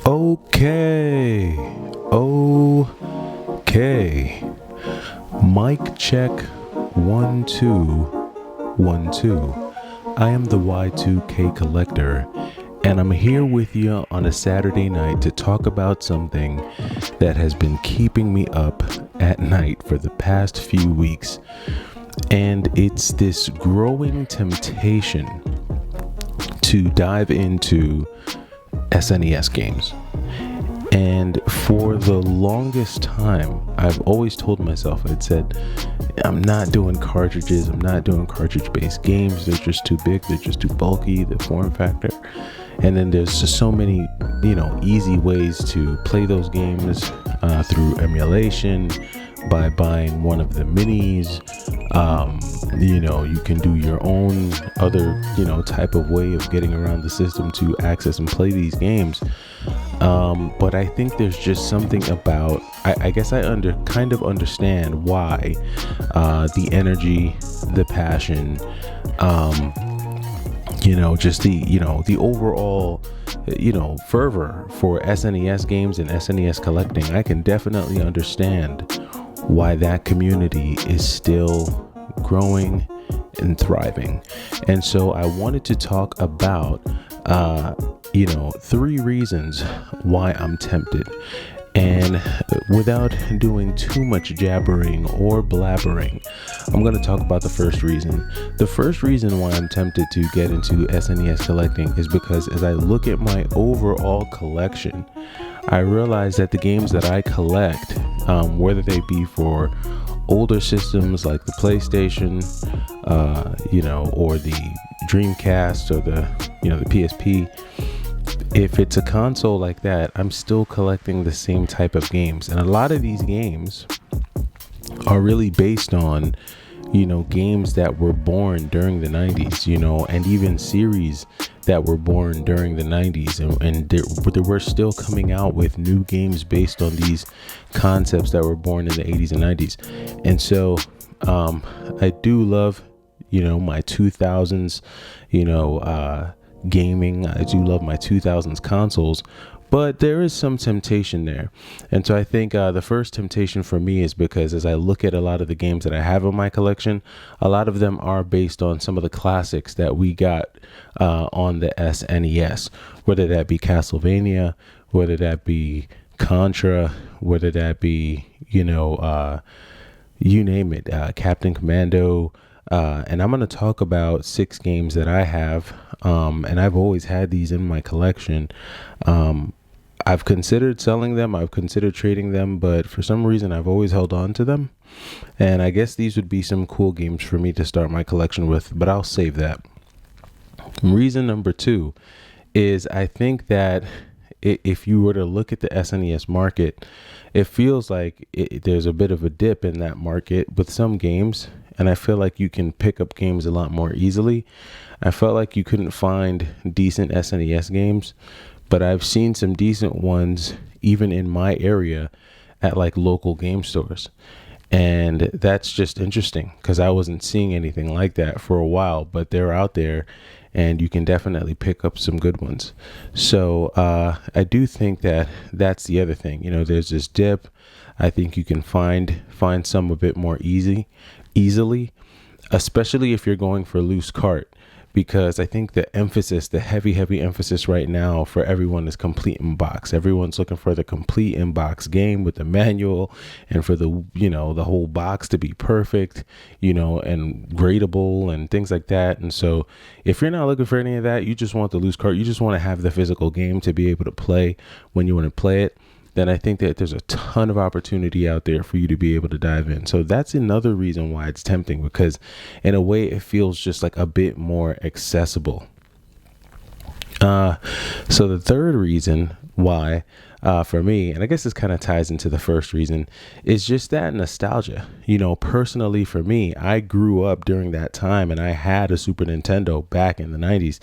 Okay. Okay. Mic check 1 2 1 2. I am the Y2K collector, and I'm here with you on a Saturday night to talk about something that has been keeping me up at night for the past few weeks. And it's this growing temptation to dive into SNES games. And for the longest time, I've always told myself, I'd said, I'm not doing cartridges, I'm not doing cartridge-based games, they're just too big, they're just too bulky, the form factor. And then there's just so many, easy ways to play those games through emulation, by buying one of the minis. You can do your own other, type of way of getting around the system to access and play these games. But I think there's just something about, I guess I kind of understand why the energy, the passion, just the overall, fervor for SNES games and SNES collecting. I can definitely understand why that community is still growing and thriving. And so I wanted to talk about, 3 reasons why I'm tempted. And without doing too much jabbering or blabbering, I'm going to talk about the first reason. The first reason why I'm tempted to get into SNES collecting is because as I look at my overall collection, I realize that the games that I collect, whether they be for older systems like the PlayStation, or the Dreamcast or the PSP, if it's a console like that, I'm still collecting the same type of games. And a lot of these games are really based on, games that were born during the 90s, and even series that were born during the 90s. And we're still coming out with new games based on these concepts that were born in the 80s and 90s. And so I do love, my 2000s, gaming. I do love my 2000s consoles, but there is some temptation there. And so I think the first temptation for me is because as I look at a lot of the games that I have in my collection, a lot of them are based on some of the classics that we got on the SNES, whether that be Castlevania, whether that be Contra, whether that be, you name it, Captain Commando. And I'm going to talk about 6 games that I have, and I've always had these in my collection. I've considered selling them, I've considered trading them, but for some reason I've always held on to them. And I guess these would be some cool games for me to start my collection with, but I'll save that. Reason number 2 is I think that if you were to look at the SNES market, it feels like there's a bit of a dip in that market with some games. And I feel like you can pick up games a lot more easily. I felt like you couldn't find decent SNES games, but I've seen some decent ones even in my area at like local game stores. And that's just interesting because I wasn't seeing anything like that for a while, but they're out there and you can definitely pick up some good ones. So I do think that that's the other thing. There's this dip. I think you can find some a bit more easily, especially if you're going for loose cart, because I think the heavy emphasis right now for everyone is complete in box. Everyone's looking for the complete in box game with the manual and for the the whole box to be perfect, and gradable and things like that. And so if you're not looking for any of that, you just want the loose cart, you just want to have the physical game to be able to play when you want to play it, then I think that there's a ton of opportunity out there for you to be able to dive in. So that's another reason why it's tempting, because in a way it feels just like a bit more accessible. So the third reason why for me, and I guess this kind of ties into the first reason, is just that nostalgia. Personally for me, I grew up during that time and I had a Super Nintendo back in the 90s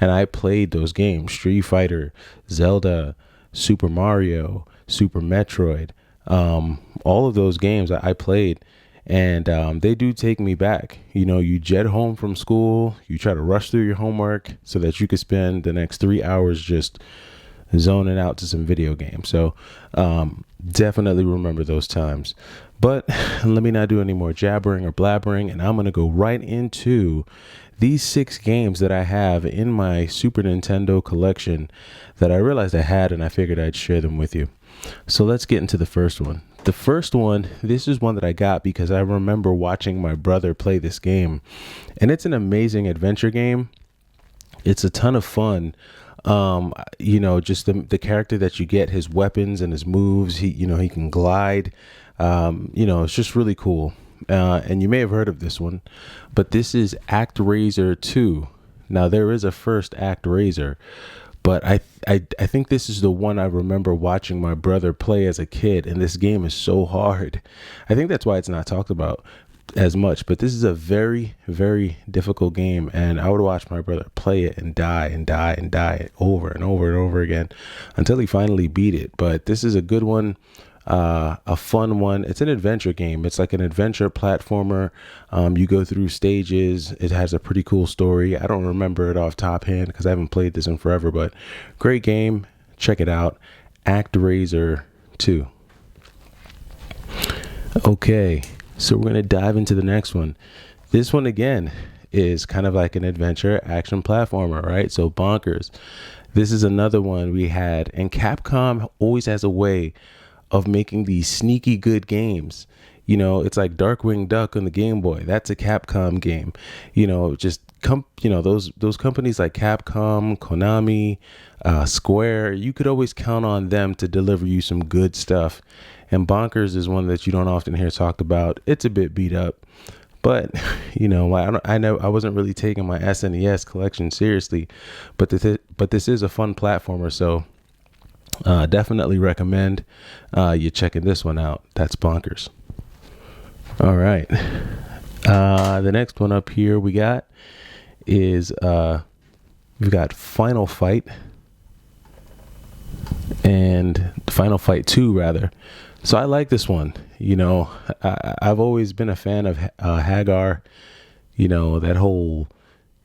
and I played those games: Street Fighter, Zelda, Super Mario, Super Metroid, all of those games I played, and they do take me back. You jet home from school, you try to rush through your homework so that you could spend the next 3 hours just zoning out to some video games. So definitely remember those times. But let me not do any more jabbering or blabbering, and I'm going to go right into these 6 games that I have in my Super Nintendo collection that I realized I had, and I figured I'd share them with you. So let's get into the first one. The first one, this is one that I got because I remember watching my brother play this game, and it's an amazing adventure game. It's a ton of fun. Just the character that you get, his weapons and his moves. He can glide. It's just really cool. And you may have heard of this one, but this is ActRaiser 2. Now there is a first ActRaiser, but I think this is the one I remember watching my brother play as a kid, and this game is so hard. I think that's why it's not talked about as much, but this is a very, very difficult game, and I would watch my brother play it and die and die and die over and over and over again until he finally beat it. But this is a good one. A fun one. It's an adventure game. It's like an adventure platformer. You go through stages. It has a pretty cool story. I don't remember it off top hand because I haven't played this in forever, but great game. Check it out. ActRaiser 2. Okay, so we're going to dive into the next one. This one again is kind of like an adventure action platformer, right? So Bonkers. This is another one we had, and Capcom always has a way of making these sneaky good games. It's like Darkwing Duck on the Game Boy. That's a Capcom game. Those companies like Capcom, Konami, Square, you could always count on them to deliver you some good stuff. And Bonkers is one that you don't often hear talked about. It's a bit beat up, but I wasn't really taking my SNES collection seriously, but this is a fun platformer, so definitely recommend you checking this one out. That's Bonkers. All right. The next one up here we got is we've got Final Fight and Final Fight 2 rather. So I like this one. I've always been a fan of Hagar. That whole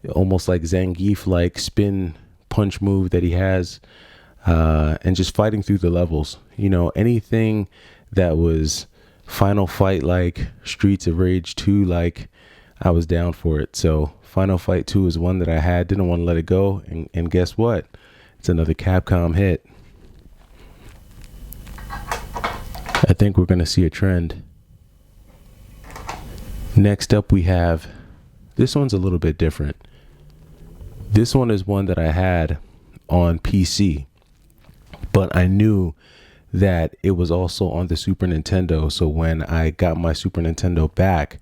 almost like Zangief like spin punch move that he has. And just fighting through the levels, anything that was Final Fight like, Streets of Rage 2 like, I was down for it. So Final Fight 2 is one that I had, didn't want to let it go, and guess what? It's another Capcom hit. I think we're going to see a trend. Next up we have, this one's a little bit different. This one is one that I had on PC, but I knew that it was also on the Super Nintendo. So when I got my Super Nintendo back,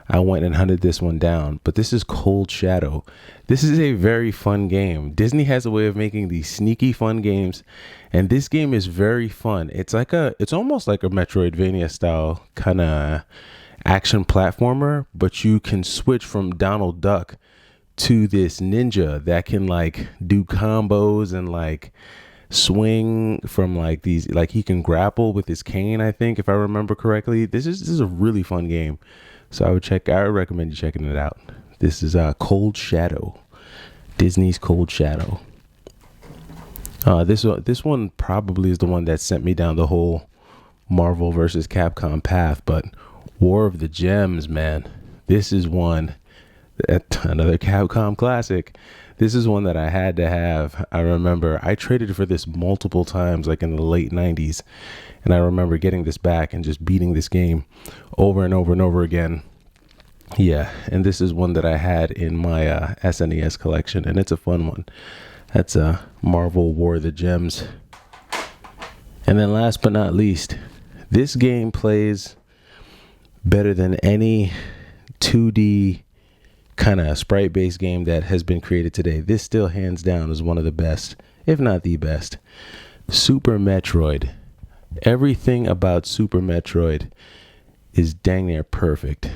I went and hunted this one down. But this is Cold Shadow. This is a very fun game. Disney has a way of making these sneaky fun games, and this game is very fun. It's almost like a Metroidvania style kind of action platformer, but you can switch from Donald Duck to this ninja that can like do combos and like swing from like these, like he can grapple with his cane, I think, if I remember correctly. This is a really fun game, so I would recommend you checking it out. This is Cold Shadow, Disney's Cold Shadow. This one probably is the one that sent me down the whole Marvel versus Capcom path, but War of the Gems, man, this is one another Capcom classic. This is one that I had to have. I remember I traded for this multiple times, like in the late 90s. And I remember getting this back and just beating this game over and over and over again. Yeah, and this is one that I had in my SNES collection, and it's a fun one. That's Marvel War of the Gems. And then last but not least, this game plays better than any 2D kind of sprite-based game that has been created today. This still hands down is one of the best, if not the best. Super Metroid. Everything about Super Metroid is dang near perfect.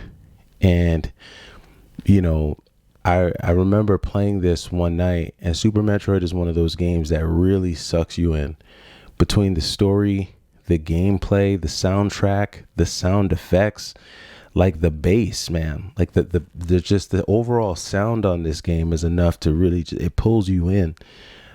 And I remember playing this one night, and Super Metroid is one of those games that really sucks you in. Between the story, the gameplay, the soundtrack, the sound effects, like the bass, man, like the just the overall sound on this game is enough to really, it pulls you in.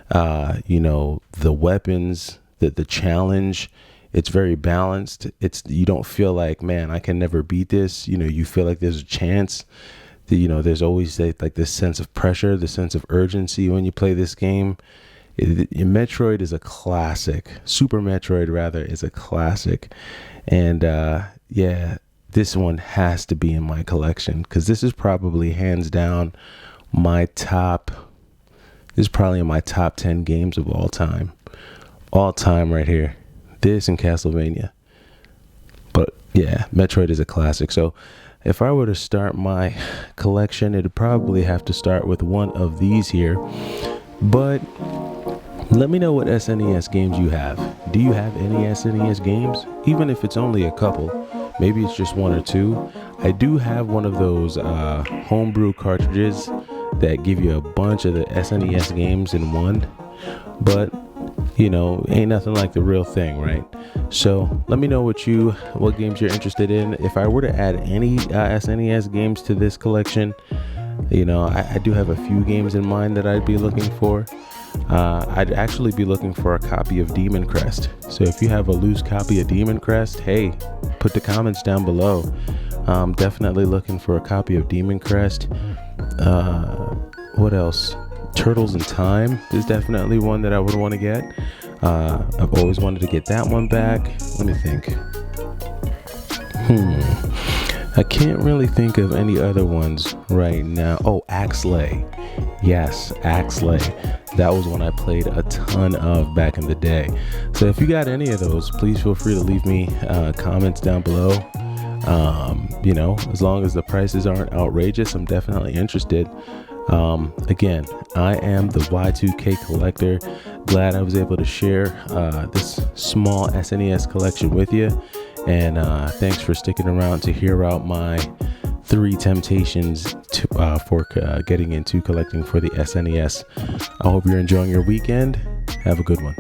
The weapons, the challenge. It's very balanced. You don't feel like, man, I can never beat this. You feel like there's a chance. There's always like this sense of pressure, the sense of urgency when you play this game. Metroid is a classic. Super Metroid, rather, is a classic. And yeah, this one has to be in my collection because this is probably hands down my top. This is probably in my top 10 games of all time. All time right here. This and Castlevania. But yeah, Metroid is a classic. So if I were to start my collection, it'd probably have to start with one of these here. But let me know what SNES games you have. Do you have any SNES games? Even if it's only a couple, maybe it's just one or two. I do have one of those homebrew cartridges that give you a bunch of the SNES games in one. But ain't nothing like the real thing, right? So let me know what games you're interested in. If I were to add any SNES games to this collection, I do have a few games in mind that I'd be looking for. I'd actually be looking for a copy of Demon Crest. So if you have a loose copy of Demon Crest, hey, put the comments down below. I'm definitely looking for a copy of Demon Crest. What else? Turtles in Time is definitely one that I would want to get. I've always wanted to get that one back. Let me think. I can't really think of any other ones right now. Oh, Axlay. Yes, Axlay. That was one I played a ton of back in the day. So if you got any of those, please feel free to leave me comments down below. As long as the prices aren't outrageous, I'm definitely interested. Again, I am the Y2K collector. Glad I was able to share this small SNES collection with you. And thanks for sticking around to hear out my 3 temptations for getting into collecting for the SNES. I hope you're enjoying your weekend. Have a good one.